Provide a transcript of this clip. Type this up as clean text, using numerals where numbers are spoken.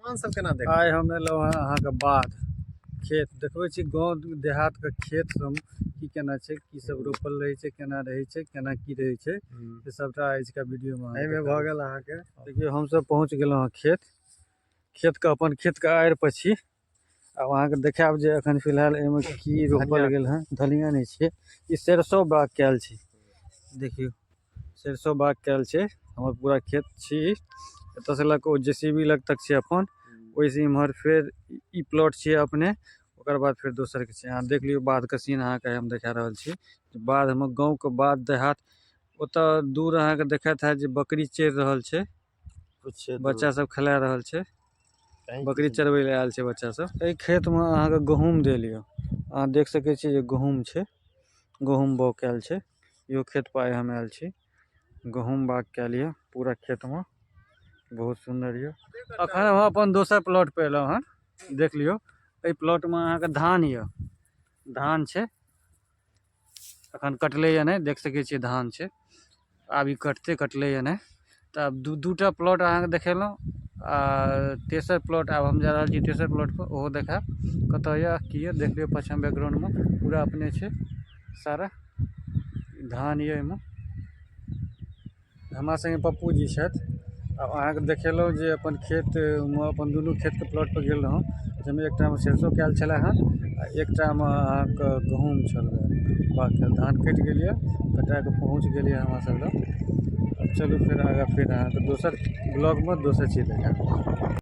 मान सब केना देख आइ हम एलहुँ हँ अहाँके बाध खेत देखबै छी गाँव देहातके खेत सब की केना छै, की सब रोपल रहै छै, केना रहै छै, केना की रहै छै, से सबटा आजका वीडियो में एहिमे भऽ गेल अहाँके। देखियौ हमसब पहुँच गेलहुँ हँ खेतके अपन खेतके आड़ि पर छी। आब अहाँके देखायब जे एखन फिलहाल एहिमे की रोपल गेल हँ। धनिया नहीं छियै, ई सरिसो बाग कयल छै। देखियौ सरिसो बाग कयल छै, हमर पूरा खेत छी। एतऽसँ लऽ कऽ ओ JCB लग तक छै अपन, ओहिसँ इम्हर फेर ई प्लॉट छियै अपने, ओकर बाद फेर दोसरके छै। अहाँ देख लियौ बाधके सीन अहाँके हम देखा रहल छी। बाधमे गाँवके बाध देहात, ओतऽ दूर अहाँके देखाइत हैत जे बकरी चरि रहल छै, बच्चा सब खेला रहल छै, बकरी चरबै लए आयल छै बच्चा सब। एहि खेतमे अहाँके गहूँम देल यऽ, अहाँ देख सकै छियै जे गहूँम छै, गहूँम बाउग कयल छै। इहो खेत पर आइ हम आयल छी, गहूँम बाग कयल यऽ पूरा खेतमे, बहुत सुन्दर यऽ। अखन हम अपन दोसर प्लॉट पे एलहुँ हँ, देख लियौ एहि प्लॉटमे अहाँके धान यऽ, धान छै अखन कटलैया नहि, देख सकै छियै धान छै। आब ई कटलैया नहि, तऽ आब दूटा प्लॉट अहाँके देखेलहुँ। आ तेसर प्लॉट आब हम जा रहल छी तेसर प्लॉट पर, ओहो देखायब कतऽ यऽ की यऽ। देख लियौ पाछाँ बैकग्राउंडमे पूरा अपने छै सारा धान यऽ। एहिमे हमरा संगे पप्पू जी छथि। आब अहाँके देखेलहुँ जे अपन खेतमे, अपन दुनू खेतके प्लॉट पर गेल रहौं, जाहिमे एकटामे सरिसो कयल छलै हँ आ एकटामे अहाँके गहूँम छलै बाग कयल। धान कटि गेल यऽ, कटा कऽ पहुँच गेल यऽ हमरा सब लग। चलू फेर आगाँ फेर अहाँके दोसर ब्लॉगमे दोसर चीज देखायब।